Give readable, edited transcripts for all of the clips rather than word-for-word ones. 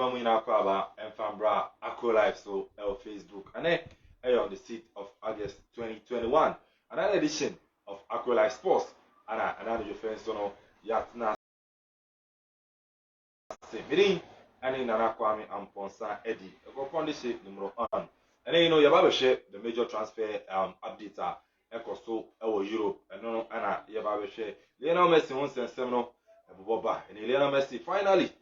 Mamina Kwaba and Fambra Akro Live so Facebook and then on the 6th of August 2021. Another edition of Akro Live Sports and another your friends don't Yatna Meeting and in Anakwami and Ponsa Eddie. A condition number one. And then Yababe the major transfer updates are Ecoso Europe and no Anna Yababe Lionel Messi once and seminal Boba and Lionel Messi finally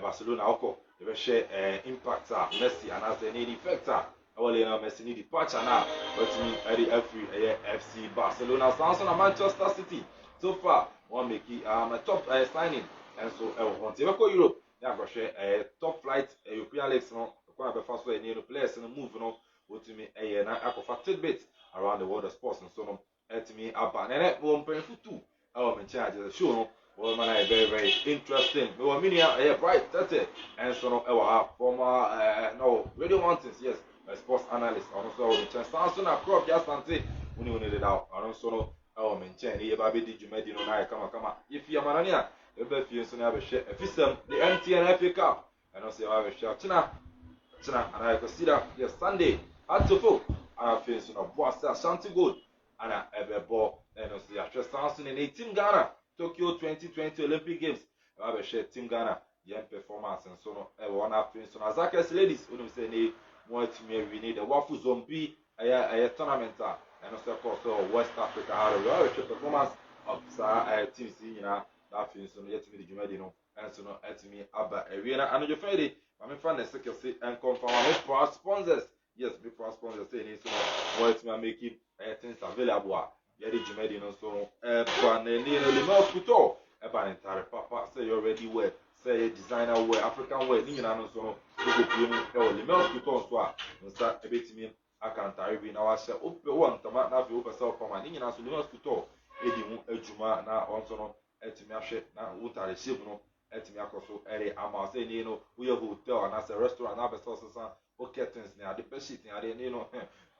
Barcelona Oko they share impact Messi and as they need effector our Lionel Messi need departure now but me Eddie FC Barcelona Samson and Manchester City so far one make it a top signing and so want to go Europe they go share top flight European leagues no quite be fast way new players and move no to me na akofa tidbit around the world of sports and so no to me aba na one pen futu our in charge the show no well, man, very interesting. We were meaning bright, that's it. And so, our former no Radio Mountains, yes, a sports analyst. Also, we chance Samson across just and say, we need it out. And also, our mention here, baby, did you make it on? Come on. If you're Marania, the best you soon have a share. If it's the MTN FA Cup, and also have a share. China, and I consider yes, Sunday at the full. I have finished on Boassa Shanty Good, and I have a ball, and also, Samson in 18 Ghana. Tokyo 2020 Olympic Games. I have a share Team Ghana, young performance and so on. One after so Azaka's ladies, when we say they want to we need a Wafu Zombie, a tournament, and also of course West Africa. How do we have a performance of Team C, that feels so yet to me the Jumadino, and so no at me Abba Arena. And your Friday, I'm in front of the second and confirm our sponsors. Yes, before sponsors say so what to make it things available. Yadi Jumedi no so Limel Kuto Ebanitare Papa say you already wear say designer wear African wear Nina no so Limel Kuto so nsa ebetimi akantare bi na wa hye ope won tama na fi ope self form Nina so Limel Kuto edi hu adwuma na onso no etimi ahwe na wutare shape no etimi akoso ere ama say ni no we hotel na say restaurant na be so o curtains ni ade pe sheet ni ade ni no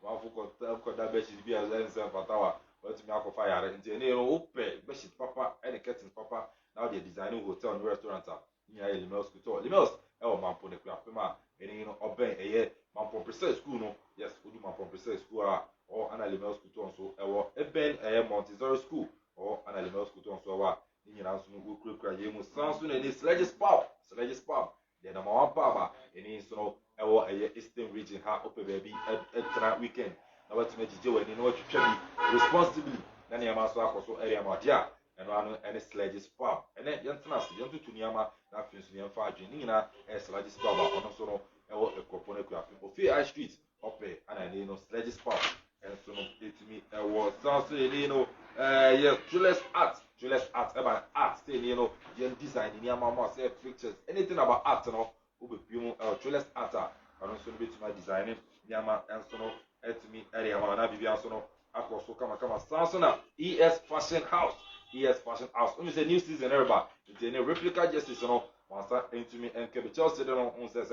wa fu ko da be sheet bi as ense fatawa but me akọ fire nti ne no ope bedsheet papa and curtains papa now they designing hotel and restaurant near Limels Kuto Limels mampo ne kura pema eni no oben mampo preset school no yes odu mampo preset school or ana Limels Kuto so eben Montessori school or ana Limels Kuto so wa nyina so no kura yemu sanso na ni sledges pub the number one pub eni so no Eastern region ha ope baby extra weekend na watu mejije we ni no twetwa responsibly na ne ma so akoso area ma dia eno anu any sledges pub ene yentena se yentutu niama na afensu ne mfa adwen ni nyina sledges pub ono so no ekopo na kura ofi high street ope ana ni no sledges pub enso no etimi sanso ni no yes Julius art about art say ni no yen design ni ama ma say pictures anything about art no obepium Julius art ono so no betuma designing ni ama enso no etimi area ma na bibia so no akoso kama Samsona ES Fashion House when you say new season everybody it's a replica justice no once into me and Kebe Chelsea no on say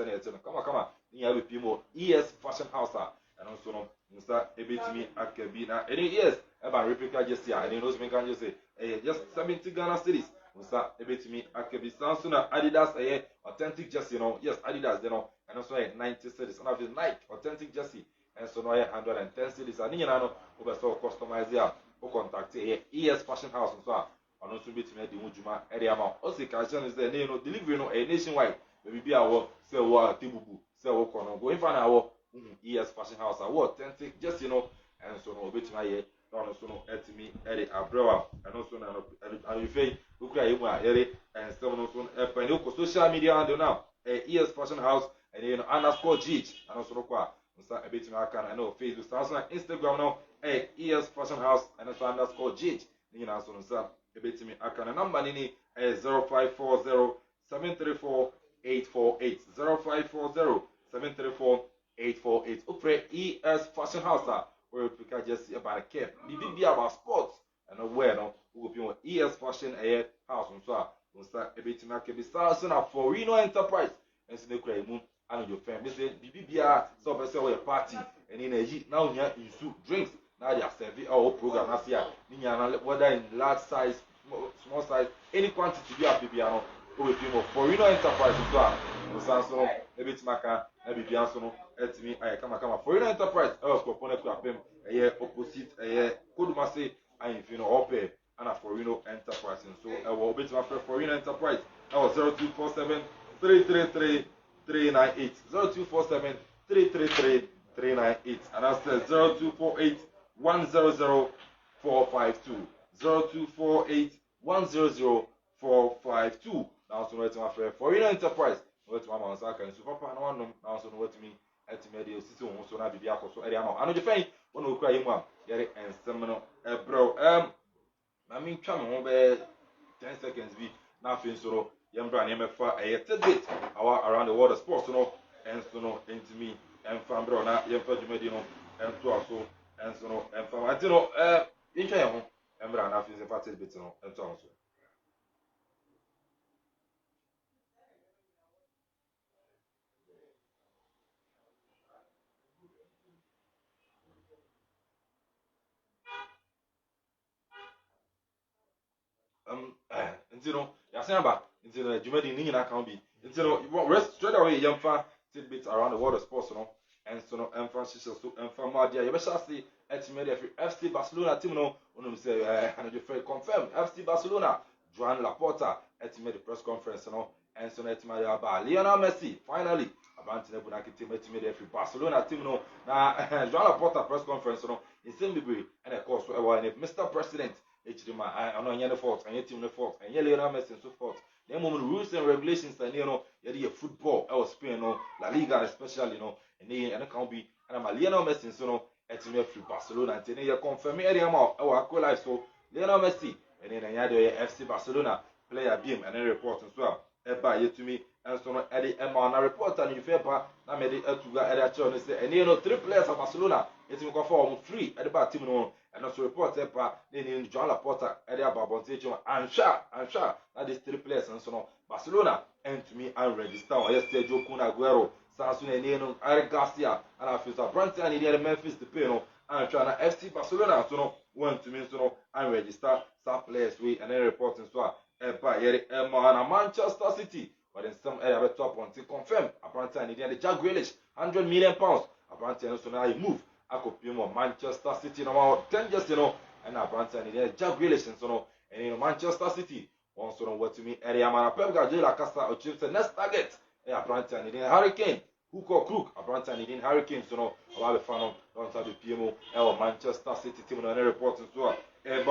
kama ni ya bipimo ES Fashion House and also no nsa ebetimi akabi na any yes about replica justice and you know me can just say just 70 Ghana cedis nsa ebetimi akabi Samsona Adidas authentic jersey no yes Adidas they know and also 90 cedis and of Nike authentic jersey and so no 110 cedis and you know we so customize here o contact here ES Fashion House so ono so betimi de wujuma area ma o se ka is there no delivery no nationwide maybe be awo say wo tibubu say wo kono go infa na wo ES Fashion House authentic just and so no betimi here no so no etimi ere abrewa and also na and you feel ukura yemu ere and so no so e ko social media and now ES Fashion House and _GH and also kwa nsa ebetimi aka na no Facebook Samsung Instagram no ES Fashion House and also _GH ni na so nsa ebetimi aka na number ni 0540 734 848 0540 734 848 upre ES Fashion House where we can just see about a cap be about sports and where no we go ES Fashion House nsa ebetimi aka be Samsung for Reno Enterprise and so dey mu and your friend, say BBBR, so person or party, and in a year now you drinks, now they are serving our program last year. Whether in large size, small size, any quantity you have BBR, obetumi for Enterprise so a nsan so no ebetumi aka na bibia so no etumi aye kama for Enterprise kɔpɔ no kurapem opposite Kodumase ayimfi no ɔpɛ ana for Enterprise nso obetumi afrɛ for Enterprise 0247 333 398 0247 333 398 and that's 0248 100 452 0248 100 452. Now so wait my friend for Enterprise wait my man saka nso papa na wanom now so no wait me ultimately osisi won so na bibia akoso area ma ano je fan won okura yemu am yere ensem no bro na min twa me ho be 10 seconds bi na afin so no yembra na yemefa tidbit around the world of sports no enso no entimi enfam bro na yemfa dwumadi no ento aso enso no enfam ati no intwa ye ho embra na afin se fa tidbit no ento aso Yasenaba, into the Jumedi Nina can be. Rest straight away, young fan tidbits around the world of sports, and so no emphasis so Madia. You shall see ultimately FC Barcelona team no say and you confirm FC Barcelona, Joan Laporta, ultimately press conference, and so ultimately about Lionel Messi, finally. About the Bunaki team ultimately Barcelona team no now Joan Laporta press conference, in Zimbabwe, and of course, Mr. President. I know any fault, and your team no fault, and Lionel Messi and so forth. The moment rules and regulations, and you football, our Spain, La Liga, especially, and they can't be, and I'm a Lionel Messi, so no, at me through Barcelona, and then you confirm area more, our co life, so Lionel Messi, and then I had FC Barcelona player beam and then report as well. Eba yet to me, and so no, Eddie Emma, and I report, and you fair, I made it to go at a church, and 3 players of Barcelona, it's going to perform 3 at the back team, and also report then Joan Laporta area Babontejo and sure that these 3 players and so on Barcelona and to me and register yesterday Joe Kun Aguero Samson and Eric Garcia and I feel Brandt and the Memphis Depay and trying FC Barcelona so no want to me so no and register some players we and then report and so and Manchester City but in some area top one to confirm apparently and the Jack Grealish £100 million apparently so now he move akopimo Manchester City no 10 just and Abranta and Jack Grealish and so and Manchester City also know what to me area man Pep Guardiola Casa or Chiefs next target Abranta and Hurricane hook or crook Abranta and Hurricane so no about the fan don't have the PMO Manchester City team on report and so and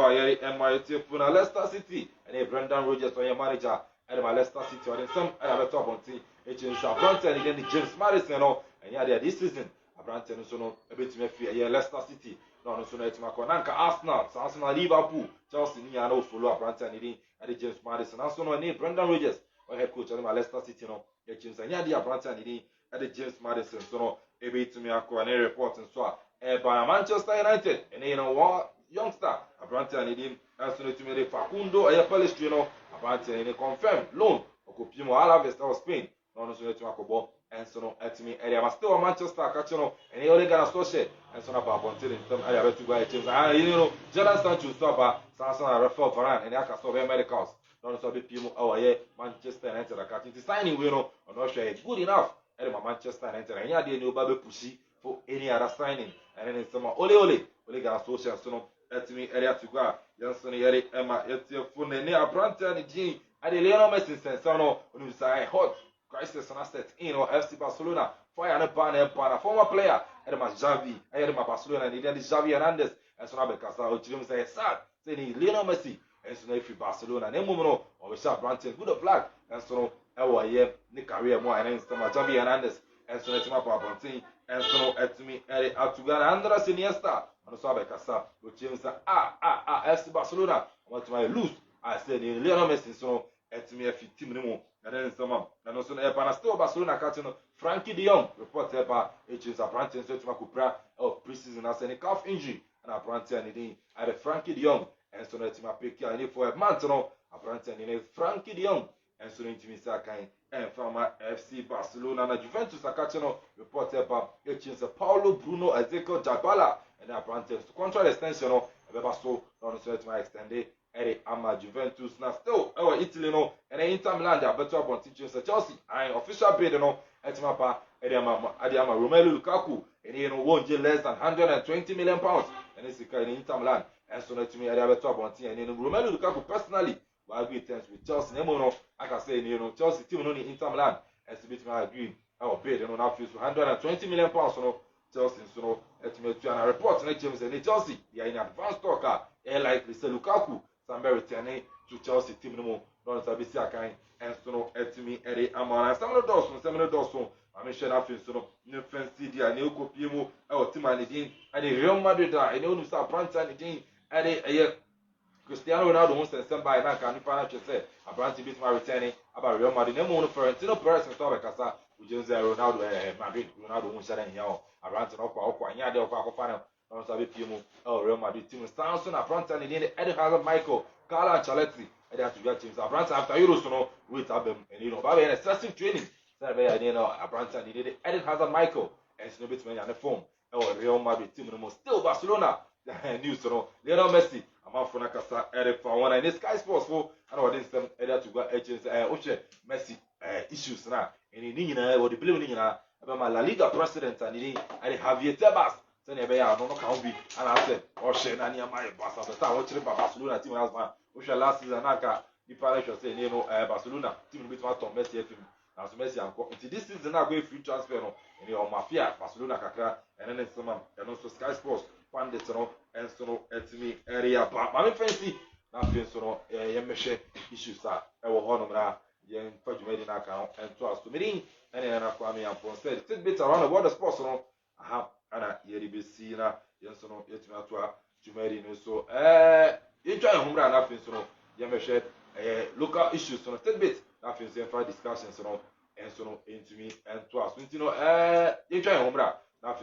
Leicester City and Brendan Rodgers on your manager and my Leicester City or some other top on team it's Abranta and James Maddison and yeah this season Abrante no so no ebetime fie Leicester City no so no etima ko nanka Arsenal Liverpool Chelsea ni ya no follow Abrante and the James Maddison and so no ni Brendan Rodgers or head coach of Leicester City no e James anya the Abrante and the James Maddison so no ebetime akọ and report so by Manchester United and one youngster Abrante and so no to me Facundo Ayapalestri no Abrante and confirm loan okopimo Alaves of Spain no so etima ko and so no at me area but still Manchester catching and he only gonna social and so no about in some area to go change and Jadon Sancho stop Samson and Rafael Varane and aka so be medicals don't so be people Manchester United catching the signing we know I'm not sure it's good enough and Manchester United and here they no babe pushy for any other signing and then some ole gonna social so no at me area to go Janson here Emma it's your phone and Abrante and the Lionel Messi sense no when you say hot crisis on asset FC Barcelona fire and ban former player and my Xavi and my Barcelona and then Xavi Hernandez and so now because I would say sad saying Lionel Messi and so if Barcelona and Mumo or we shall Brandt good flag and so our the career more and then Xavi Hernandez and so it's my Barcelona and so at me out to Ghana Andres Iniesta and so because which is FC Barcelona what my lose I said Lionel Messi so at me if team no and then some and also still Barcelona catching Frankie de Jong reported by James Abrante and Swetima Kupra of preseason as any calf injury and Abrante and at Frankie de Jong and so Netima pick and for a month no Abrante and Frankie de Jong and so into Mr. Kain and from FC Barcelona and Juventus catching reported by James Paulo Bruno Ezequiel Jabala and Abrante contract extension so on so Netima extended ɛde ama Juventus na still ɛwɔ Italy no ɛna Inter Milan de abeto abɔnten sɛ Chelsea and official bid no ɛtima pa ɛde ama Romelu Lukaku ɛne no won't less than 120 million pounds ɛne sika ɛne Inter Milan ɛnso no ɛtumi ɛde abeto abɔnten ɛne no Romelu Lukaku personally will agree terms with Chelsea na emu no aka sɛ ɛne no Chelsea team no ne Inter Milan ɛnso bitumi agree ɛwɔ bid no na afei so 120 million pounds no Chelsea nso no ɛtumi atu ana report na James ɛne Chelsea they are in advanced talk a likely say Lukaku Sambe returning to Chelsea team no mo don sabi si akan enso no etimi ere amana samno dɔso ame hwe na afin so no ne fancy dia ne okopie mu e o team ani din ade Real Madrid a ene onu sa Pranta ni din ade eye Cristiano Ronaldo won sensem by na kan nipa na hwe se Abrante bit ma returning aba Real Madrid ne mo no Florentino Perez nso abekasa ujenze Ronaldo Madrid Ronaldo won share nyawo Abrante no kwa anya de kwa akofa na on sabi pie mu Real Madrid team stanso na Pranta ni din Eden Hazard Michael Carlo Ancelotti and they have to get teams. Abranta after Euros, no, wait up them and Baba an excessive training. Saturday, I know Abranta needed Eden Hazard Michael and Snowbitman on the phone. Real Madrid team, no still Barcelona. News, no, Lionel Messi. I'm out for Nakasa, Eric for one and Sky Sports for I know this them area to go agents, Messi issues now. And in Nina, or the blue Nina, about my La Liga president and Javier Tebas. Send a bear, no can be, and I said, or Shen and Yamai Bassa, but I watched Barcelona team as my which last season, Naka, the parish was saying, Barcelona team with Tom Messi, as Messi and this season, now going free transfer, and your Mafia, Barcelona Kakra, and then some, and also Sky Sports, Pandit, and so, Etimi area, but my fancy, nothing so, Yemeshe issues are, our honor, Yen Fajumedi Naka, and to us to meeting, and then Aquami and Ponce, tidbits around the water sports, aha. Ana yeri besi na yenso no yetumi atwa Jumeri no so yetwa ehumra na afin so no yemehwe local issues no tidbit na afin so for discussions no enso no entumi ento aso nti no yetwa ehumra na afin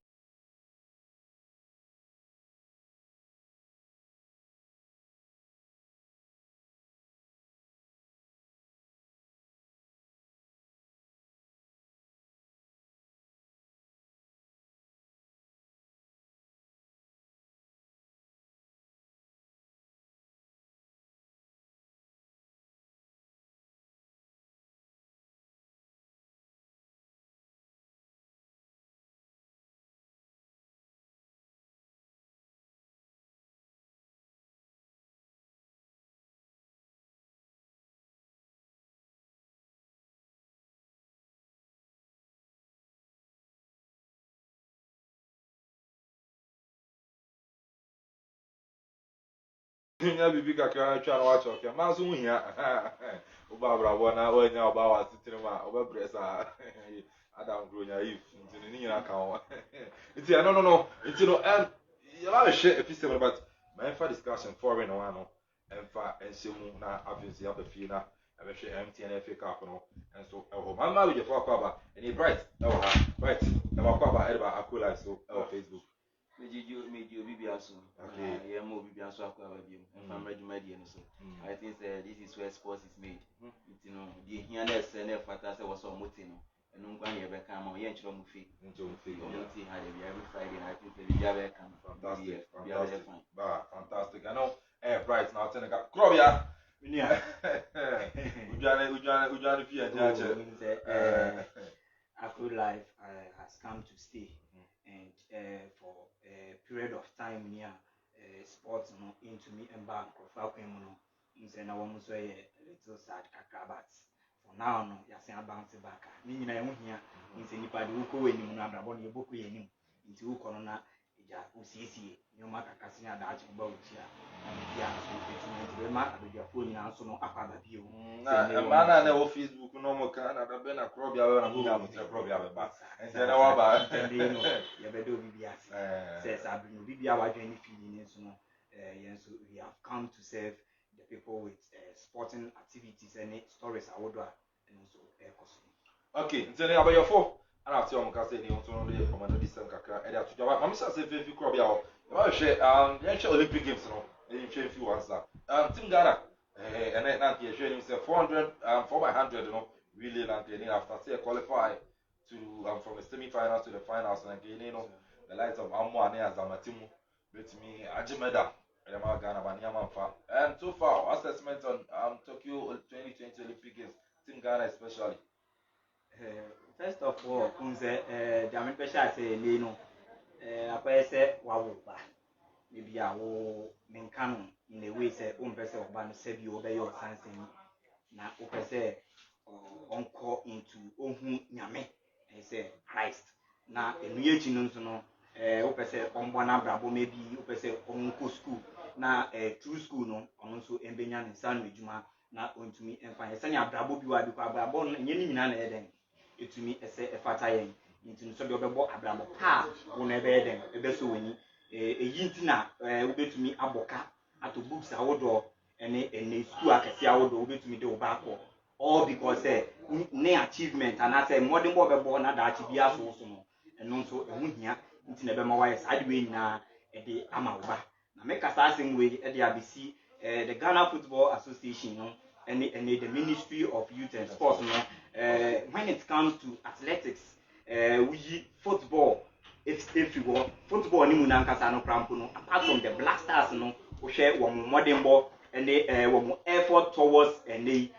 nya bibi kakra twa na wacho ke ma so hia oba brabo na wanya oba wa titire ma oba bresa Adam Gronya if nti ni nyina ka ho nti no nti no ya ba hwe episode but my fa discussion for we no one no emfa enhyemu na afensi abafie na abehwe MTN FA Cup no enso eho mama we je for akwa any bright eho ha bright e ba kwa ba e ba akola so eho Facebook Medio Bibiaso. Okay. Yeah, more Bibiaso Aquabium. And from Regimedi and so. I think this is where sports is made. You know, the Hianes and Fatasa was on Mutino. And Ungani ever come on Yancho Mufi. Muti had every Friday night with the Java come. Fantastic. I know. Bright now, Tenaga. Krobia. Ujani Pia Jaja. Afro Life has come to stay. And for a period of time near sports into me and back of Falcon and I want to say a little sad but for now no you say bounce back meaning I won't hear in anybody who go in Munabra book into Corona UCC no matter Cassina that about here yeah so it's very much your phone now so no Aquabio man na Facebook no mo kan na be na Krobia we na buga mo tre Krobia be ba and then wa ba you bedo bibia says abinu bibia wa dwen feeling so no so we have come to serve the people with sporting activities and stories awodwa and also okay ntene abayofo ana ati o mka say ni on to no dey command this time kakra e dey atoja ba mam say fefi Krobia o e ba hwe ya Olympic games no e hwe fi wansa team Ghana and then now you're showing himself 400 4x100 really like after say qualify to from the semi-finals to the finals and again the likes of Ammo and Azamatimu with me Ajimeda Ghana, and so far, assessment on Tokyo 2020 Olympic Games, Team Ghana especially. First of all, the American say no. I say wawuba. Maybe I will maintain in a way say person of ban sebi obey your sansen. Na say onko into ohun nyame and say Christ. Na enuye chinunso no say ombona brabo maybe say onko school na true school no ono so embenya ne sanu ejuma na ontumi emfa yesa nya brabo bi wa bi kwa brabo no nye ni nyina na eden etumi ese efata yen ntinu so de obebo abrabo pa wo na ebe eden ebe so wani eyi ntina ubetumi aboka ato books awodo ene school akese awodo ubetumi de obako all because ne achievement and I say modern boy be born na da achi bia so so no eno so ehu hia ntina be ma wa yesa ade we nyina ede ama oba na make us asking we ede abisi the Ghana Football Association no and the Ministry of Youth and Sports no when it comes to athletics we football if you want football ni munankasa no crampo no apart from the Black Stars no we share one modern ball and one effort towards and we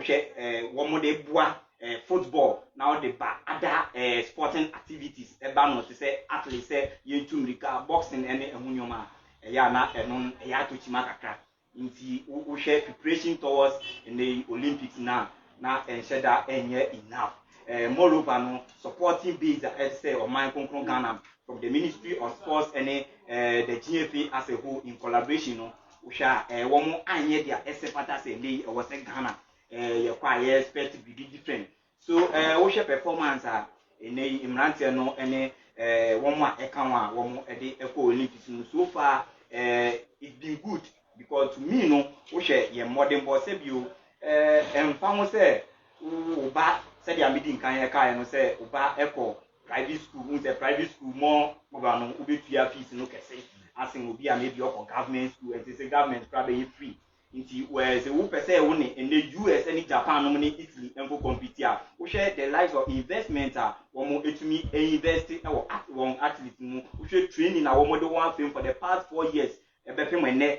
share one more de bois football now the other sporting activities eba no say athletes say yentumrika boxing and ehunyoma ya na enon ya to chima kakra nti we share preparation towards in the Olympics now ensure that enye enough moreover no supporting base as say or my concrete Ghana from the Ministry of Sports and the GFA as a whole in collaboration no we share one more anye dia esepata say dey was Ghana your quite expect to be different so we share performance in the imrantia no any one more ekanwa one more eco Olympics so far it's been good because to me no we share your modern boss you and say uba said the meeting kan no say uba echo private school the private school more no ubi fees no kese asking will be maybe up government school and say government probably free nti where say who per se won in the US and Japan no Italy and for compete we share the lives of investment one more etumi invest one athlete mu we share training na one more the one film for the past 4 years ebepem ene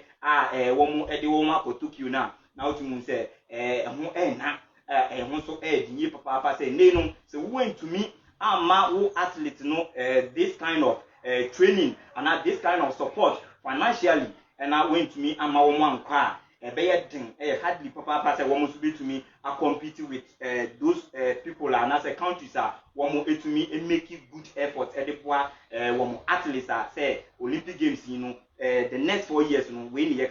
one more e one for Tokyo now to mun say ho na ho so dinye papa say no so went to me ama wo athlete no this kind of training and this kind of support financially and I went to me ama wo man kwa hardly papa say one be to me I compete with those people and as a countries one to me and make it good efforts at the one athletes say Olympic Games the next 4 years when you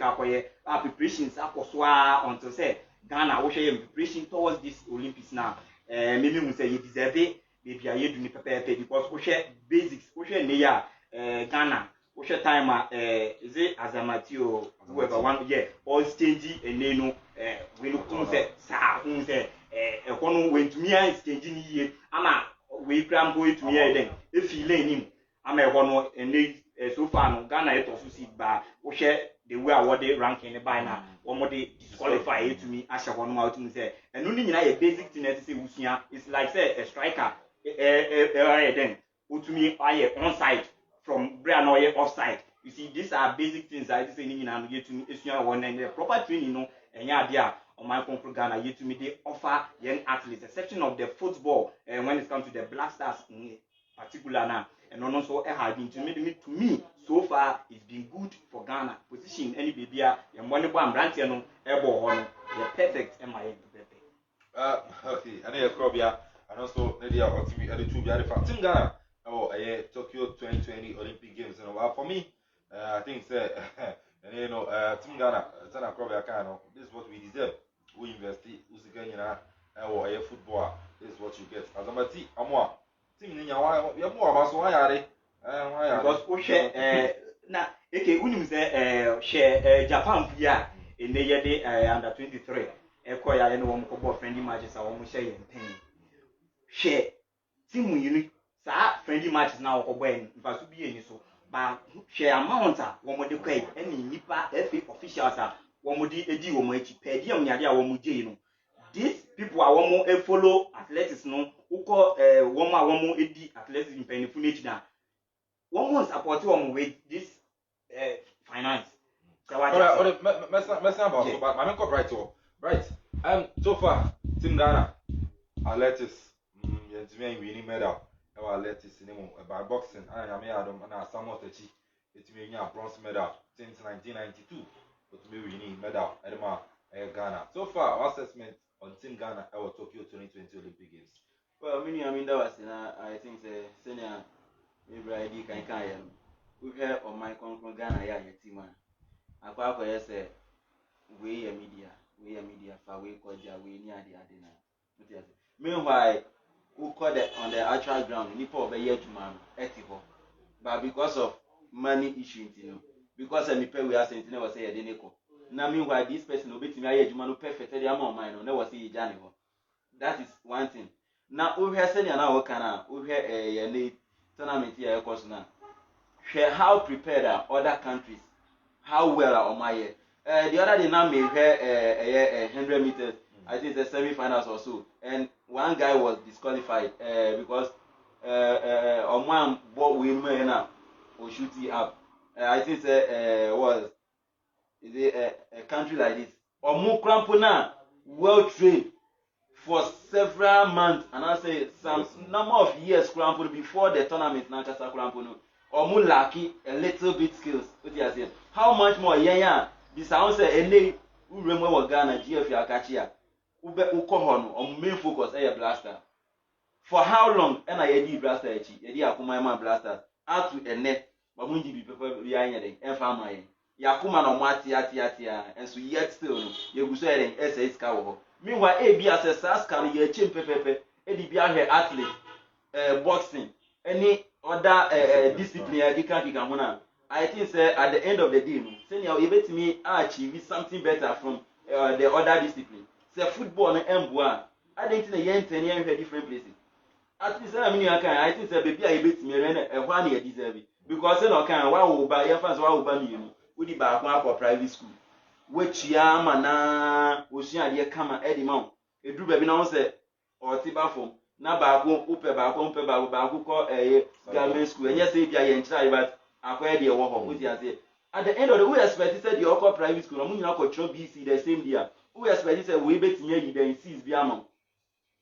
our preparations until say Ghana we share preparation towards this Olympics now maybe we say you deserve it maybe I do because we share basics we share Ghana we share time is it Azamatio whoever one all stage and then we look say say ekono when to me is changing here ama we cram go to me then if you learn him ama ekono and so far no Ghana it also see ba we share the way award ranking by now one more they disqualify to me as one out to say and only a basic thing that say usua it's like say a striker then to me I onside from brand or offside you see these are basic things I say you know get to me usua one and the proper training no and yeah there on my concrete Ghana yet to me they offer young athletes a section of the football and when it comes to the Black Stars in particular now and also have been to me so far it's been good for Ghana position any baby and when one branch no ebo hono the perfect MIA okay and here Krobia and also Nadia Otimi and the two Biari fan Team Ghana Tokyo 2020 Olympic Games for me I think say and you know Team Ghana Tana Krobia Kano this is what we deserve we invest usiganyina football this is what you get Azamati amwa team ni nyawa ya mo abaso wayare because we share na unim say share Japan via in the year under 23 ekoya ya no wo mko friendly matches wo share yen pen share team yinu sa friendly matches na wo bo en mfa so bi eni so ba share amount wo mo de kwai eni nipa FA officials wo mo di edi wo mo echi pedi am nyade wo mo je no these people are wo mo follow athletics no uko wo mo edi athletics in peniful nature na wo mo support wo mo with this finance but my main bright. So far, Team Ghana, athletics, winning medal. Our athletics by boxing, and I may add some of the chi. It may be a bronze medal since 1992. But me winning medal at Ghana. So far, our assessment on Team Ghana at Tokyo 2020 Olympic Games. Well, that was I think the senior maybe can we heard on my concrete Ghana team man. Apart from say we media for we call we near the adena. Meanwhile, who called it on the actual ground, Nipo be yet man etipo. But because of money issue, because me pay we are saying never say a deneko. Now meanwhile this person will be to me a man perfect the amount mine or never see Johnny. That is one thing. Now we have seen now we have a tournament here of course now. How prepared are other countries? How well are my the other day now may have 100 meters. I think the semi-finals or so, and one guy was disqualified because on one ball we may now or shoot it up. I think was a country like this or more crampona well trained for several months, and I say some number of years crampon before the tournament now just crampono or more lucky a little bit skills. What you say? How much more? Yeah. This sounds any who remember Ghana GF Yakachia. Ube ukohono on main focus air blaster. For how long? And I did blaster echi. Yedi akuma man blasters. Out to a net. Mamunji be people behind the enfama. Yakuma no mati atia and so yet still you go say SS kawo. Meanwhile, AB as a SAS can ye chim pepe. Edi be here athlete boxing. Any other discipline you can I think say at the end of the day, senior you bet me achieve something better from the other discipline. Say football and Mboa. I don't think the 10 years in different places. At least I think say baby I bet me and one year deserve it. Because no can why will buy your fans why will buy me with the back for private school. Which mana ocean dear come Eddie Mount. A do baby now say or tiba form. Na back home upe back call a government school. And yes, if you are in child, but acquire the war with you. At the end of the way, expected said the local private school, I'm going to BC the same year. We expect say we bet me then sees biamo.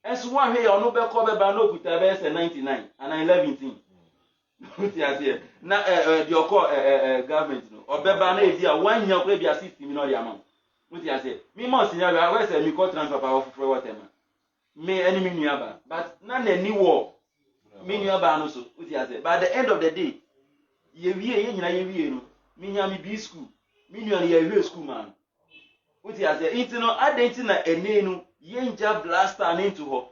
And so one way or no be cover by no put a 99 and 11. What you say? Now the government no. Or beba na dia 1 year we be 60 million amount. What you say? Me must senior we say me call transfer power for whatever. Me enemy nuaba. But none any war. Me nuaba no so. What you say? By the end of the day, ye no. Me nyami B school. Me nyani ye school man. What you say? It's no identity ene no yenja blaster into her.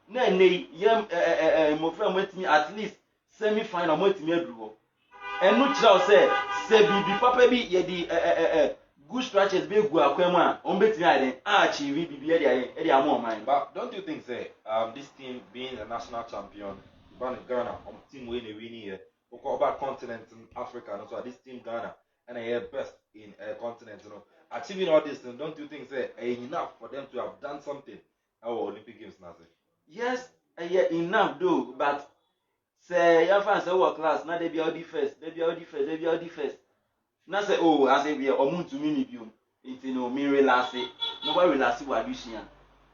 Na ene yem mo friend wait me at least semi final wait me adru. And no try say bibi papa bi ye di good stretches be gu akwam a on bet me aden achieve bibi e dey am on mind. But don't you think say this team being a national champion Ghana team wey na win here about continent in Africa so this team Ghana and they best in a continent achieving all this, don't you think say enough for them to have done something our Olympic Games now? Yes, enough though, but say your fans say what class now they be all the first. Now say I say we are to mini biom. It's me relax it. Nobody relax what do you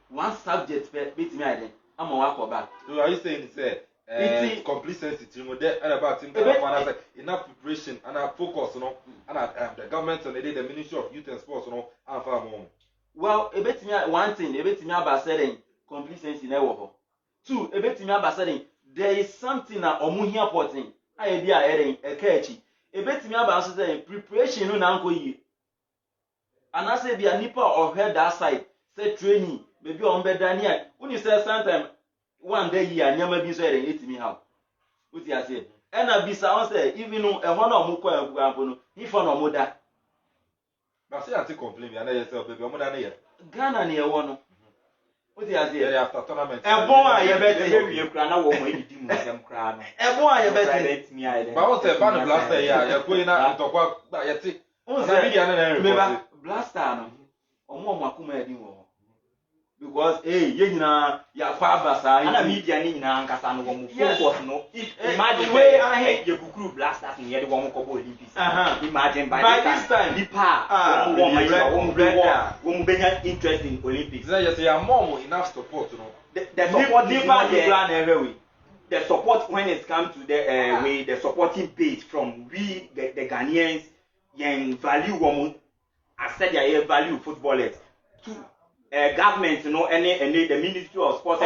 one subject bet me then I'm a walk back. So are you saying say it's complacency and about enough preparation and focus, and the government and the Ministry of Youth and Sports, and far more. Well, a bit me one thing, a bit me about saying complacency never. Two, a bit me about saying there is something that omuhia porting. I be a catchy. A bit me about saying preparation no nanko ye. And I say be a nipper or head that side, say training, maybe on bed Daniel. When you say sometimes one day here, never be so eat me how. What you say? And I be sound say, even though a one or more if on a mother. But say I take complain, and I yourself, baby, more than a year. Ghana near one. What you say? After tournament. And boy, I bet you crown over when you them crown. And boy, I bet me. But I was a fan blaster, you're going out to talk about yet. Blaster, or more Makuma. because ye nyina ya kwa abasa ana media ni nyina ankasa no wɔn focus no imagine way ye kukuru blasters ni ye de wɔn kɔbɔ Olympics imagine by this time nipa wɔn benya interest in Olympics yes ya mom enough support no the support the support when it comes to the way the supporting base from we the Ghanaians yen value wɔn accept their value footballers to government no any the Ministry of Sports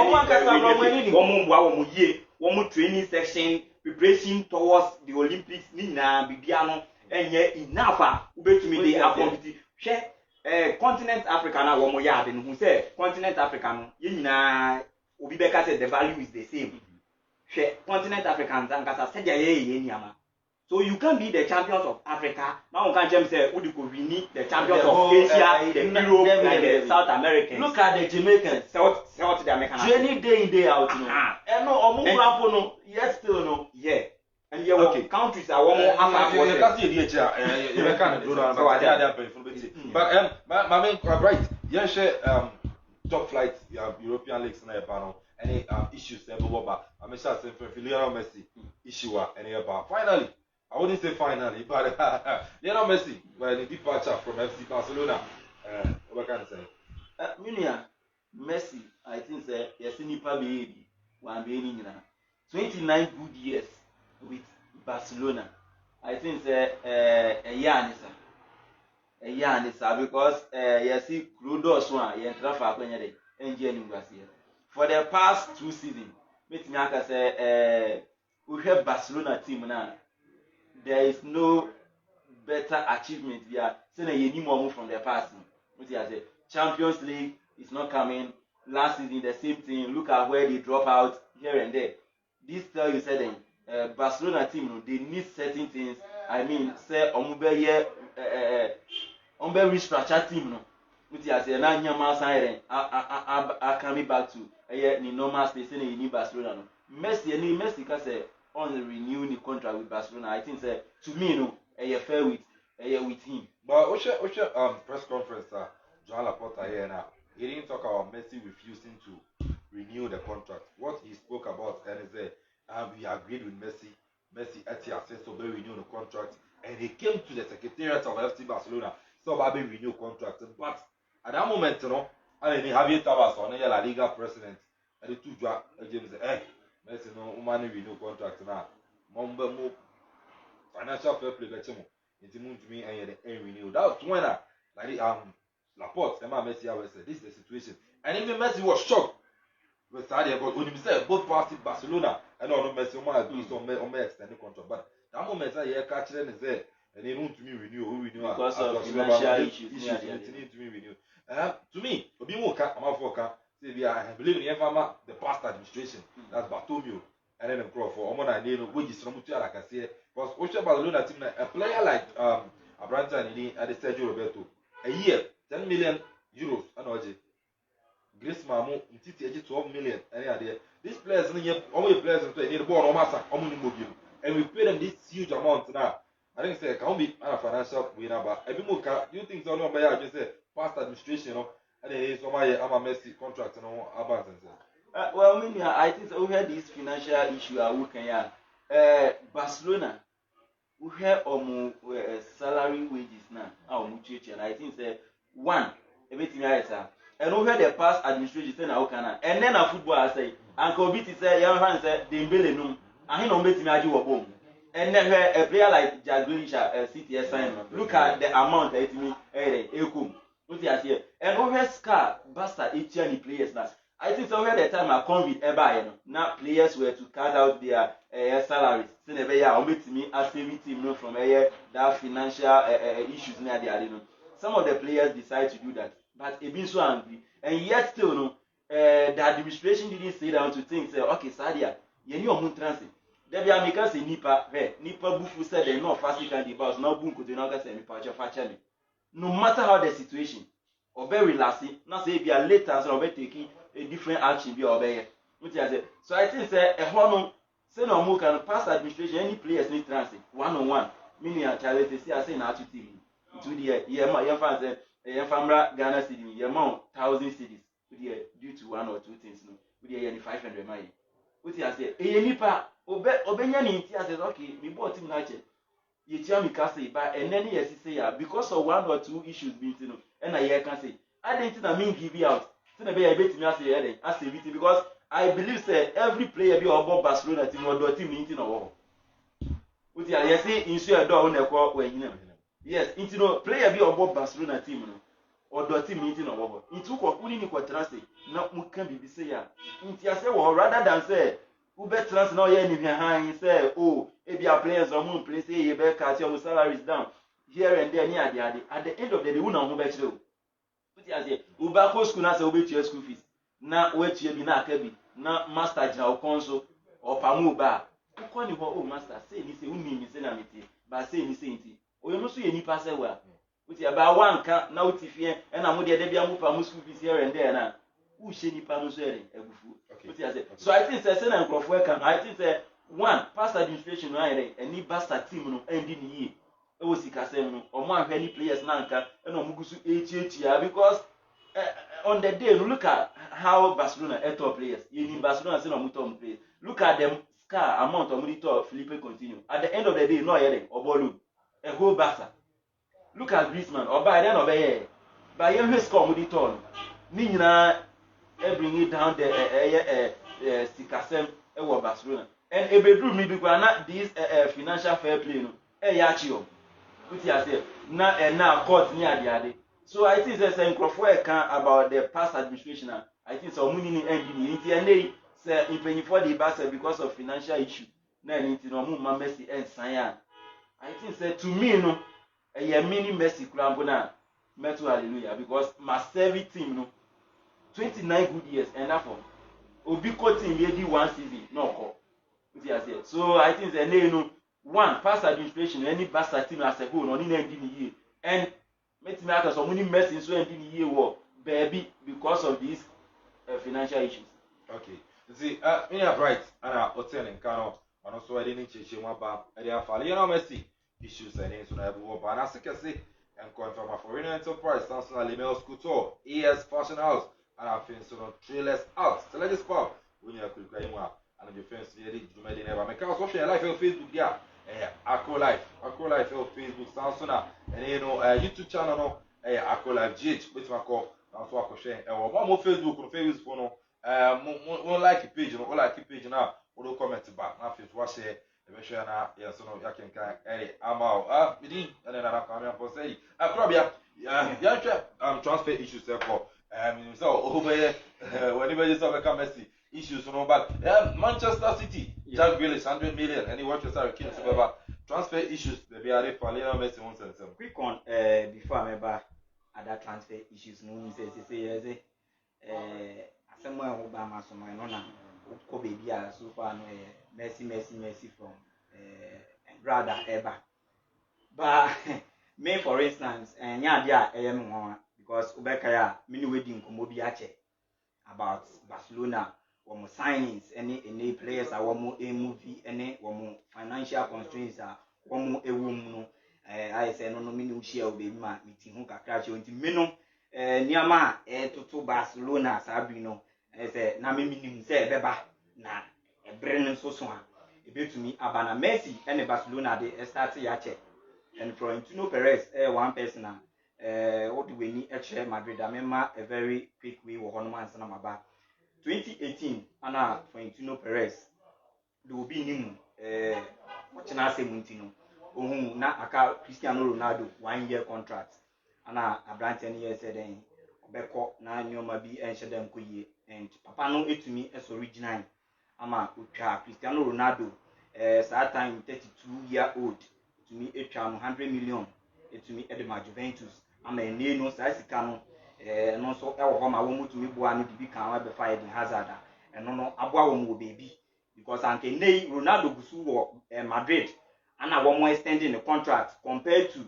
wɔn training section preparation towards the Olympics ni nyinaa bibia no enye enough a ubetumi dey compete hwɛ continent Africa na wɔn yɛ ade no hu sɛ continent Africa no yɛ nyinaa obi bɛka sɛ the value is the same hwɛ continent Africa nkasa sɛdeɛ yɛ nneɛma. So you can be the champions of Africa. Now we can just say we could win the champions of Asia, the Europe, and the South Americans. Look at the Jamaicans, South the Americans. Training day in day out. And no, no, yes, still no. Yeah. And yeah, okay. Countries are one more Africa. But my main right. Yes, top flight European leagues na panel. Any issues there, but I'm sure Lionel Messi issue any about finally. I wouldn't say finally, but Lionel Messi, well, the departure from FC Barcelona. What can I say? Minia, Messi, I think say yes, nipa baby, one baby na 29 good years with Barcelona. I think say a year because you see Kroos one, you enter for kwenye engineering for the past 2 seasons. Meet me aka say we have Barcelona team now. There is no better achievement here. Saying you need more from the past. What you say? Champions League is not coming. Last season the same thing. Look at where they drop out here and there. This tell you say Barcelona team they need certain things. I mean, say omube restructure team no. What you say? Na nyama sign are coming back to the normal state. Saying you need Barcelona no. Messi can say. On renew the contract with Barcelona, I think to me, a fair with him. But Osha press conference, Joan Laporta here now. He didn't talk about Messi refusing to renew the contract. What he spoke about and is we agreed with Messi. Messi said so they renew the contract, and he came to the secretariat of FC Barcelona so they renew contract. But at that moment, I mean, Javier Tebas, La Liga president, and the two James said, Messi no money renew contract now. Momba mo financial fair play betcha mo. It's moon to me and renew. That was when like Laporte, Emma Messi always said this is the situation. And even Messi was shocked with Sadia but when himself both parties Barcelona and all Messi agrees on extend the contract. But that moment I catch them is there and they want to me renew because of financial issues. They need to me renew. To me, Obimuka, Amafoka. I believe in the past administration. That's Bartomeu and then Crawford. Omona and Nino, which is from Mutua, like I say, because Ocean Barcelona team, a player like Abranta and Sergio Roberto, a year, 10 million euros, and OJ. Grace Mamu, 12 million, any idea. These players, only players, need a ball or massa, and we pay them this huge amount now. I think say can't be a financial winner, but Ebimuka, do you think so? No, but I just say past administration, and then somebody I'm a Messi contract and all about well, I think we had this financial issue at Wukenya. Barcelona, we have salary wages now. And I think one, everything else. And we had the past administration saying and then a football I say, Uncle Biti said, young man said, Dembele no, and he don't bet me a bomb. And then a player like Jaglisha, CTS sign. Look at the amount that me, Ekum. And over Scar, Basta, Etienne players now. I think over the time I come with Eba, now players were to cut out their salaries. So never omit me as a team from that financial issues near the some of the players decide to do that, but it been so angry, and yet still the administration didn't sit down to think, say, okay, Sadia, you know moon transit. There be Americans in Nipa Bufu said they know fast can the boss, now boom could not get any patch of fatching. No matter how the situation, or very relaxing, not say if you are later, or taking a different action, be obey. So I think a honor, say no more can pass administration, any players need transit, 1-on-1, meaning a challenge, see, I say now to TV. To the Yama, Yafan, Yafamra, Ghana City, Yamon, 1,000 cities. due to one or two things no we dey 500 mai what you say nipa obenya ni nti as okay me bought team na che ye tia me ka say ba enene yes say ya because of one or two issues be no and na ye can say I didn't na me give you out so na be ya betimi as ye dey as everything because I believe say every player be obo Barcelona team or do team ni nti na wo what you say insure do na ko we yin yes nti no player be obo Barcelona team no or team meeting or what? Into Kuni Quatrase, not Mukan be say ya. Into I say, well, rather than say, Ube trans no yen in behind, say, oh, if your players or moon play, say, you better cut your salaries down here and there near the at the end of the day, we know who bet you. But I say, Ubako school as a bit your school fees. Now, wait you be not heavy, not master general council or Pamuba. Who call you, oh, master, say, he say, who mean, but say, he or you must see any pass away. With about one can now tifie and I'm with the Debia Mupa Muscu here and there now. Who should he panusere? So I think it's a and of welcome. I think that one past administration and ni basta team no ending ye. It was Ikasem or one many players nanka and Omugusu 88 because on the day look at how Barcelona enter players. You need Barcelona send Mutom play. Look at them scar amount of monitor Felipe continue. At the end of the day, no heading or bolu. A whole Barca. Look at Griezmann or by then over here. By your score with it on. Nina bring it down the Sikasem Barcelona. And a bedroom me because not this financial fair play no. Yachio. What you say? Now court near the other. So I think there's a Crawford about the past administration. I think so money ending and they say in paying for the Barca because of financial issue. Now it's no more Messi and Sanya. I think say to me no. A mini Messi Krambona Metu Hallelujah because my serving team no 29 good years and for Obiko team maybe one season no call. So I think the no one past administration any Barca team as a whole no need ending year and make me ask some money Messi so ending year war baby because of these financial issues. Okay. See, me are right and I hotel in Kano and also I didn't change my bar and they are falling Messi. Issues and names on every war, but as you can see, and confirm a foreign enterprise, Samsung Limel Scooter, ES Fashion House, and our fence on trailers out. So let us pop when you are quick and the fence really do my never make us watch your life on Facebook, yeah, Acro Life on Facebook, Samsung, and you know, YouTube channel, Acro Life GH, which my call, and so I can share, and one more Facebook on Facebook, one like page, and all like page now, or comment back, now if you watch it. Eventually, yes, no, I can carry. I'm out. Meeting, and then I'm coming up for say, probably, transfer issues, therefore, so over here, whenever you saw come Messi issues, no, but Manchester City, Jack Grealish, 100 million, and he watches our kids about transfer issues, the BRA for Lionel Messi once and some. Quick on, before I remember other transfer issues, no one says, somewhere Obama, so my nonna, Kobe, so far, Messi from rather ever. But me, for instance, and yeah, because Ubekaya, many wedding Komobiache about Barcelona, or more signings, any players, or more a movie, any or more financial constraints, or more a woman. I say, no, minu share baby, my meeting who can catch you into Mino, Niama, to Barcelona, Sabino, as a Nami say, Beba, na. Brennan Sosoa, a bit to me, Abana Messi and Barcelona, they started Yache. And from Tino Perez, one person, what do we need at Madrid? I remember a very quick way of 1 month. 2018, Anna for Tino Perez, there will be new, watching us a Muntino, who now Cristiano Ronaldo 1 year contract. Anna a branch 10 years said, Beko, 9 year maybe, and Shadam Kuye, and Papa no it to me as original. Ama utwa Cristiano Ronaldo that time 32-year-old to me etwa 100 million to me Edema Juventus ama ene no sai sika no no so e wo ma wo mu to me boa no bibi kan wa be fa Eden Hazard eno no aboa wo mu baby because anke nei Ronaldo gusu wo Madrid ana wo mo extending the contract compared to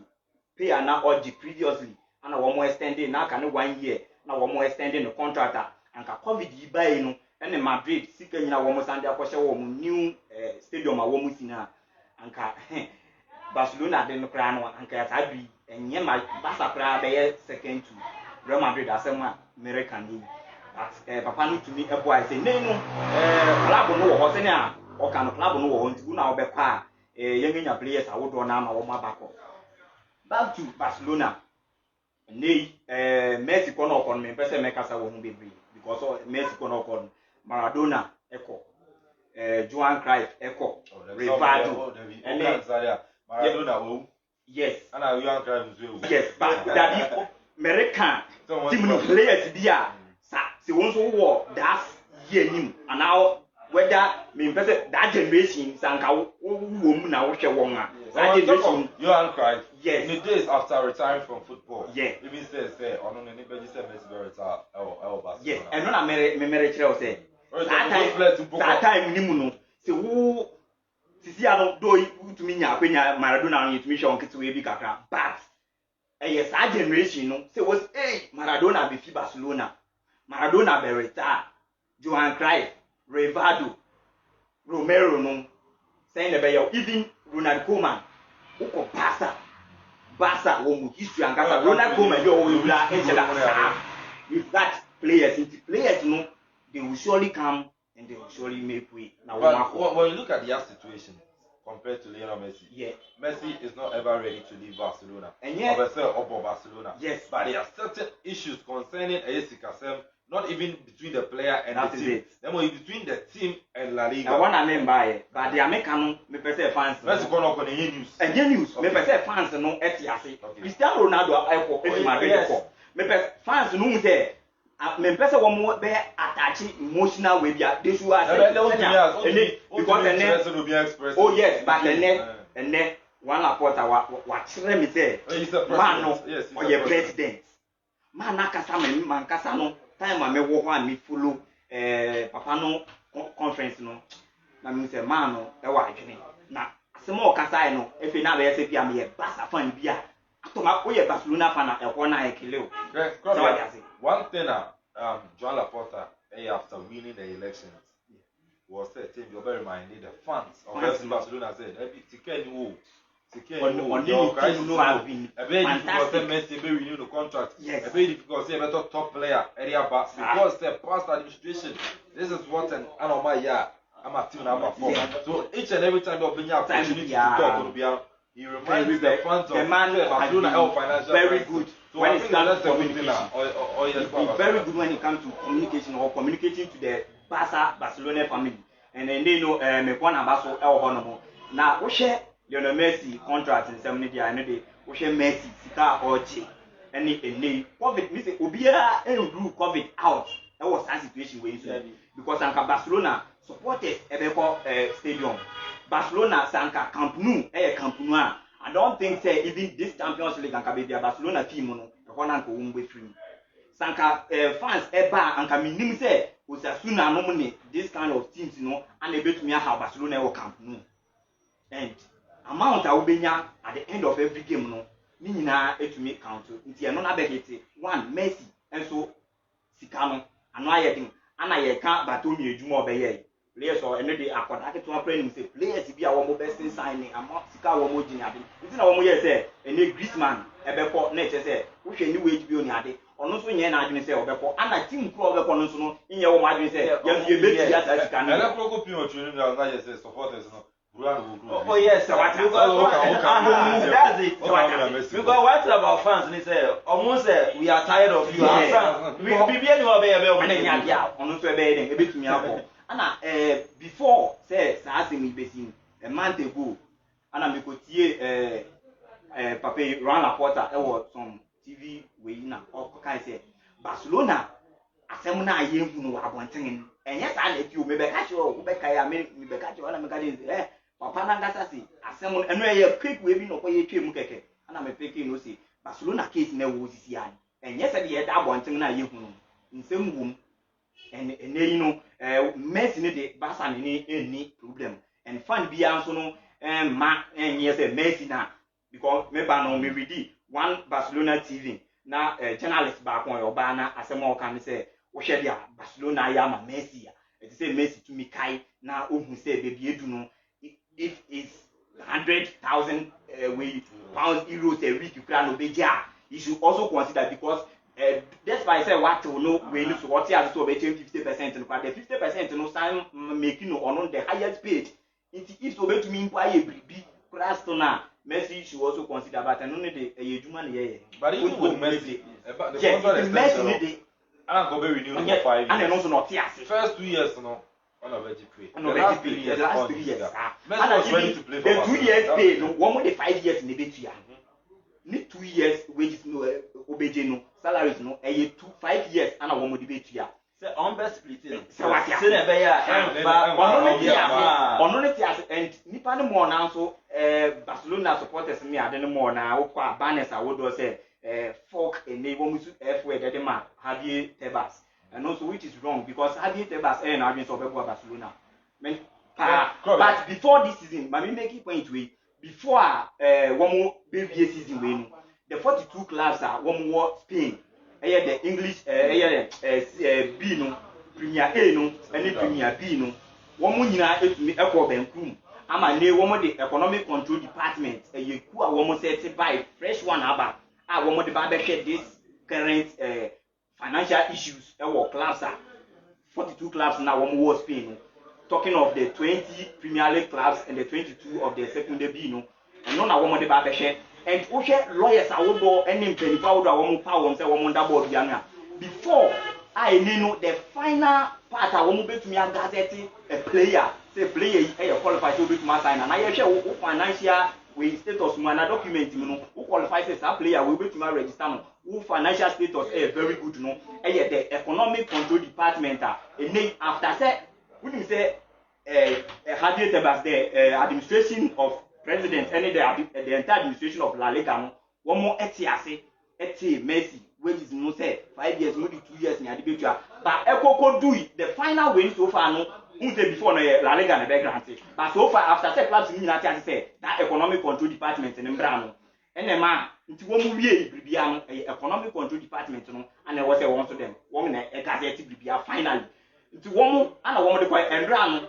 pay ana oji previously ana wo mo extending na aka ne 1 year na wo mo extending the contract anka covid yibai no ene Madrid sika nyina wo mo sande akɔhye wo mo new stadium a wo mo sina anka Barcelona de no kra no anka ya tabi enye ma Barca kra be second to Real Madrid asem a American ni but papa no to me ebo I say nee no club no wo ho se ne a o kan club no wo ho nti na wo be pa yengenya players awodo na ama wo mabako back to Barcelona nee Messi kono okon me pese me kasa wo hu bebre because Messi kono okon Maradona eko Johan Cruyff eko Rivaldo and Maradona wo yes and Johan Cruyff wo yes but that American team no players dia sa se won so wo that year nim and now whether me pese that generation sanka wo mu na wo hwe won a that generation Johan Cruyff yes in the days after retiring from football yeah even say ono ne be say Messi be retire Barcelona yes and no na me kire o say that time ni mu no se wo sisi ano do to me nya akwenya Maradona no yitumi hwe on ketewe bi kakra but yes that generation no say was Maradona be fi Barcelona Maradona be retire Johan Cruyff Rivaldo Romero no say ne be even Ronald Koeman uko Barca wo mu history and Barca Ronald Koeman dey always bla enchela with that players no they will surely come and they will surely make way now when you look at their situation compared to Lionel Messi yeah Messi is not ever ready to leave Barcelona and yet Barcelona yes but there are certain issues concerning Kasem not even between the player and that the is team. it. Then between the team and La Liga. I want to name by but the American me person fans. Let's go on news. And news me person fans no etiase. Cristiano Ronaldo I ko Madrid ko. Me person fans no say me person wo mo be attach emotional way bia they should because oh yes but the net one reporter wa kire me say man no or your president man akasa me man kasa no time me wo ho a me follow papa no conference no na me say man no e wa adwene na asemo kasa no efe na be say bia me Barca fan bia atoma wo ye Barcelona fan e ho na e kele o one thing Joan Laporta after winning the elections was said you better remind the fans of FC Barcelona said ticket you Messi be renew the contract. Yes. A very difficult say better top player area but because the past administration this is what an normal year I'm a team number 4. So each and every time you bring your opportunity to talk on Biano, he reminds the fans of the man Barcelona financial very good so when it comes to communication. Very good when it comes to communication or communicating to the Barcelona family. And then they know me kwana baso el honomo. Na wo share Lionel Messi contract in 70 I know they wo share Messi sika ochi any COVID me say obiara do COVID out. That was a situation where you said because Anka Barcelona supporters ebeko stadium. Barcelona Sanka Camp Nou Camp Nou. I don't think say even this Champions League Anka be Barcelona team no e kwana nko wumbe free. Sanka fans eba Anka minim say Osasuna no money this kind of teams and they bet me how Barcelona will Camp Nou. And amount I will be at the end of every game no ni nyina etumi count nti e no na begete one Messi and so Sikano ano ayedin ana ye ka Batomi edwuma obeye players or eno dey akoda ke to apre say players bi a wo mo best signing ama sika wo mo ginya de nti na wo mo ye say ene Griezmann ebeko na eche say wo hwe ni wage bi oni ade ono so nye na adwene say obeko ana team kro obeko no so no nye wo mo adwene say ye beti ya sa sika na ele pro go pin o tunu na ye say supporters no oh yes, that's it. Because what about fans? And they say, almost we are tired of you. Before say me besin a month ago, and I could see Papa Ron Laporta or some TV way now or can say Barcelona. Asemuna yemfu no abonten and yes I let you maybe catch you be kai me catch you na me ka papa na ngasa si asem eno ye quick we bi no koye twem keke ana me peke no si Barcelona case na wo sisi an enye se de ye da abonten na ye hunu nsem wum en enyi no Messi ne de Barca ne any problem and fan bia nso no ma enye se Messi na because me ba no me ready one Barcelona TV na journalist ba kon yo ba na asem o kan se wo hwe dia Barcelona ya ma Messi ya it say Messi to me kai na ohun se be bi edu no if it's 100,000 pounds euros a week you can obey, you should also consider because despite say what to know when so what here so be 50% no but the 50% no sign making no on the highest paid if so be to me buy a bribi class to na Messi should also consider but no need the ejuma na ye but even with Messi I go be renewed for 5 years and also not here first 2 years no on a veggie pay the last 3 years Messi was ready to play for the 2 years pay no one more the 5 years in the bet ya need 2 years wages no obeje no salaries no 5 years and one more the bet ya say on best split say what ya say na be ya ono ne tia and nipa ne more now so Barcelona supporters me ade ne more na wo kwa banners awodo say folk ene wo musu FW de ma Javier Tebas and also which is wrong because Javier Tebas na been so be Barcelona but before this season mami make it point we before one more baby season we the 42 clubs are one more Spain the English B no Premier A no and Premier B no one more nyina etumi ekọ Benkrum ama ne one more the economic control department ku a one more set by fresh one aba one more the ba share this current financial issues clubs are 42 clubs now one more Spain no talking of the 20 Premier League clubs and the 22 of the secondary B no and none are one more the ba share and lawyers are wodo any penny powder one power say one double biana before I know the final part I want to me a gazette a player say player qualify to be to sign and I share financial we status man document you know who qualifies as a player we be to register no who financial status very good no the economic control department after say we say Javier Tebas the administration of president any the entire administration of La Liga no one more etiase Messi when is no say 5 years maybe 2 years near the betua but ekoko do it the final win so far no say before no La Liga na be granted but so far after say clubs ni na say that economic control department in mbra no enema nti wo mu wie bibia no economic control department no and I was say one to them one na gazette bibia finally nti wo mu ana wo mu de kwa mbra no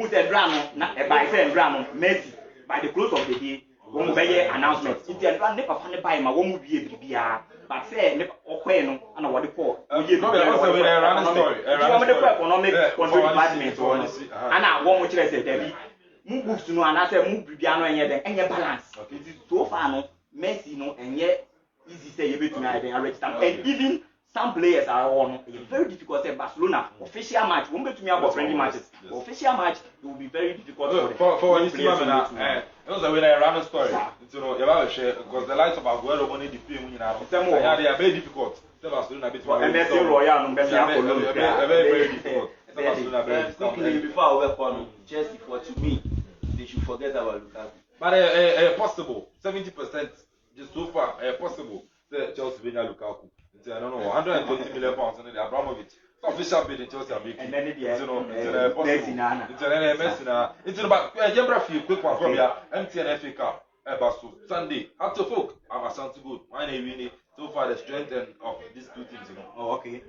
say mbra no na e by say mbra no Messi by the close of the day one be announcement it and run never find by my one be bibia but say never okwe no and what the call we also we run story economic control department and one more say Debbie mu books no and say mu bibia no enye balance so far no Messi no enye easy say you between I register and even some players are on very difficult say Barcelona official match won't be to me about friendly matches official match it will be very difficult for this team also we run story you know you have share because the likes of Aguero money the pay you know they are very difficult say Barcelona bit Messi Royal no very difficult say Barcelona very quickly before we go Chelsea for to me they should forget about Lukaku but possible 70% just so far possible say Chelsea win Lukaku I don't know 120 million pounds on the Abramovich official bid in Chelsea making and then it's about geography quick one from here MTN FA Cup Basu Sunday after folk I'm Asante good why they win so far the strength of these two teams you know okay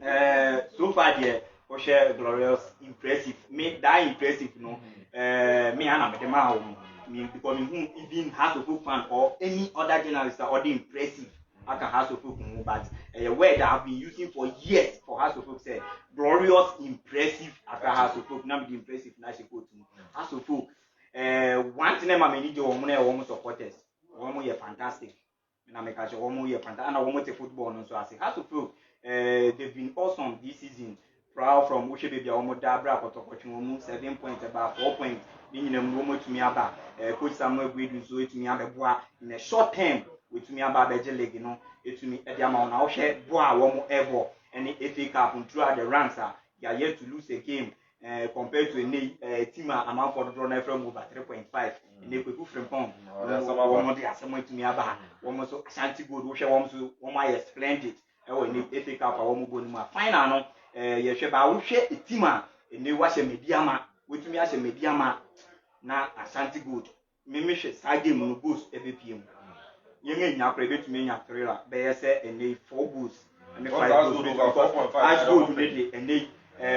so far there Oshe Glorious impressive make that impressive you know me and I'm the man me because me even has a folk fan or any other journalist or the impressive I can Hasselhoff, but a word that I've been using for years for Hasselhoff say glorious, impressive after Hasselhoff, now be impressive national Hasselhoff. One thing I need to woman supporters, one more fantastic. And I make a one more fantastic, and I want to football. So I say Hasselhoff, they've been awesome this season. Proud from Ushe Baby Omo Dabra, Kotokochumu, 7 points, about 4 points. Being a moment to me about Coach Samuel Guidu, so it me about in a short term. With me about the leg, you know, it to me at the amount now share boa one more ever and the FA Cup and throughout the ranks are you are yet to lose a game compared to a team amount for the draw from over 3.5 and they could go from home. One more day someone to me about one more so Ashanti good which I want to one more splendid in the FA Cup or one more final you share about share a team and they watch a mediama with me as a mediama now Ashanti good. Mimi side game no boost every PM. Yenga nya prebe to me nya trailer be say ene 4 goals and 5 goals 4.5 goals dey ene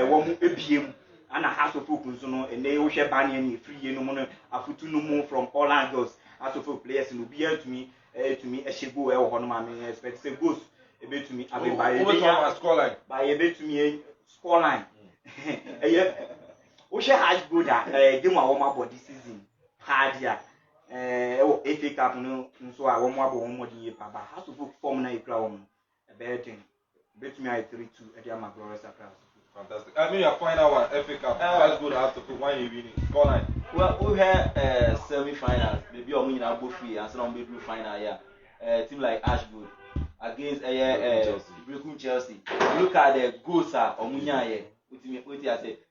wo mu ebiem ana Hasselhoff nso no ene wo hwe ban ne free no mu no afutu no mu from all angles Hasselhoff players no be to me ehye goal e wo ho no ma me expect say goals ebetumi abeba score line by ebetumi score line we share high good game a won about this season hard ya FA Cup no nso a won abo won modi ye papa has to form na ikra won betting betumi I 3-2 e dey am Glorious Accra. Fantastic. I mean, your final one, FA Cup. That's good. Has to put one you winning. Score line. Well, we had semi-finals. Maybe I'm in a go free and so I'm going to final. Yeah, team like Ashwood against Chelsea. Look at the goals are Omunya here.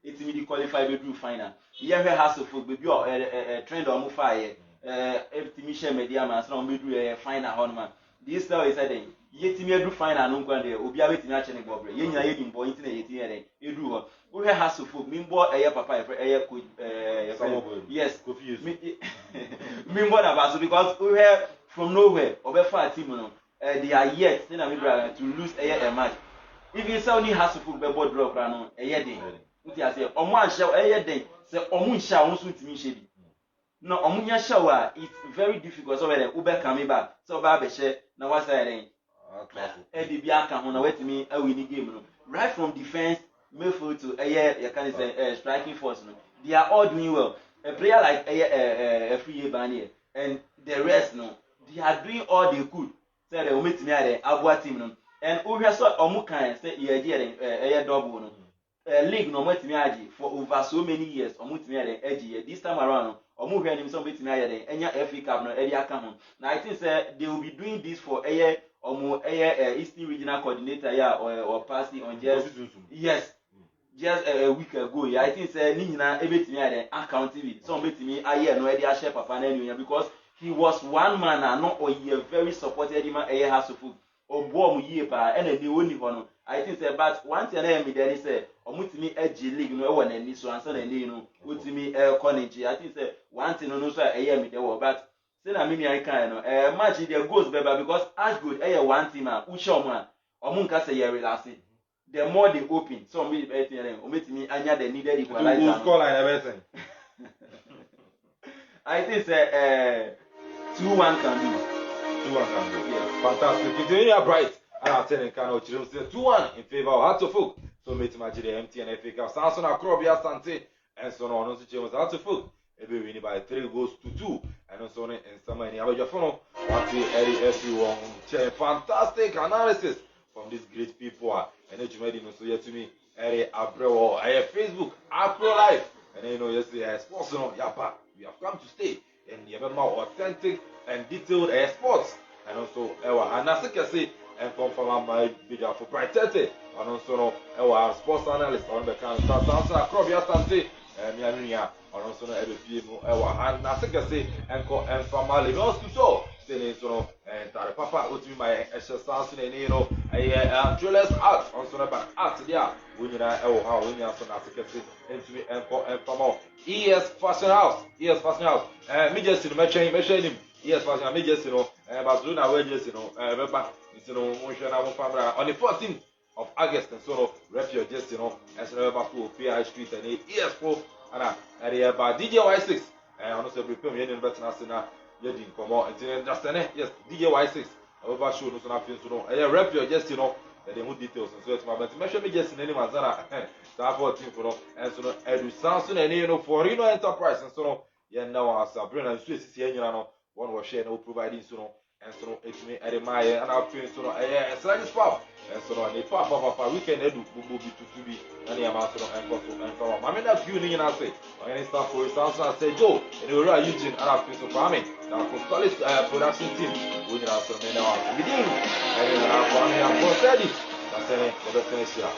It's me the qualified bedroom final. Yeah, we have to put maybe a trend on fire. Every share media man, so I'm going to do a final on man. This style is saying. Yetimi edu final no nkwa de obi abetimi ache ne bobre ye nyina ye dimbo ntine yetimi ere edu ho we have so folk mimbo eye papa eye coach yes confused mimbo na baso because we have from nowhere obefa team no they are yet say na me brother to lose a match if you say only has so folk be board drop ra no eye den nti ase omo anhye eye den say omo nhya won so ntimi nhye bi no omo nya hya it's very difficult so we ube come back so ba be hye na wasa ere right from defense, midfield to striking force. They are all doing well. A player like a free Banier and the rest, they are doing all they could. So they will meet me at the Abua team. And we have saw Omuka say a double league no me for over so many years. Edgy this time around. Omu him some bit me at FA Cup no area come. Now I think they will be doing this for a Eastern Regional Coordinator or passing on just a week ago. Yeah, I think Nina everything had account TV. Some bit me no idea share papa anyway because he was one man and not a very supported him has to food or bomb year pa and the only one. I think but one thing I me then say omutimi edge league no one any so answer and no utimi college. I think one thing no so me there but say na me I can no match there goes better because Ashgood one team Ushoma omunka say you relaxing the more they open so me ometimi anya the needed equalizer score line everything I think 2-1 can do 2-1 can do yeah fantastic continue bright and I tell you can 2-1 in favor of Hatofuk so meet my MTN FA Cup Samson Akrobia Sante and so on so James Hatofuk ebe winning by 3 goals to 2 and also in some any abajafono want to everyone fantastic analysis from these great people and you made so yet to me Abrewo Facebook Apro Live and you know yesterday sports no yapa we have come to stay and you have more authentic and detailed sports and also and as you can see and confirm my video for Bright 30 and also no sports analyst on the can Samson Akrobia Sante Mianunia or also no every and as you can see and family also so saying so and Papa would be my exercise and you know Julius art also about art there when you know how when you are so as you can see into me and from ES Fashion House me just to mention him ES Fashion House me just you know Barcelona we just you know remember you know on the 14th of August and so refuge just you know as remember to PI Street and ES Pro and about DJ Y6 and also prepare me in better national yedi come and just yes DJ Y6 over show no so na so no refuge just you know the more details and so it's but mention me just in any manzana that 14 for no and so no edu Samson and you know for Reno Enterprise and so no yeah now as Sabrina so esi anyina no one was share no providing so no and so no etimi edemaya and our friends so no slightly spam and so no and papa weekend edu bubu bi tutu bi and ya ma so no and so mama na view ni na say any staff for Samson say Joe and we are Eugene and our friends so Kwame now for solid production team we na so me na wa begin and na Kwame am for steady that's it for the finish here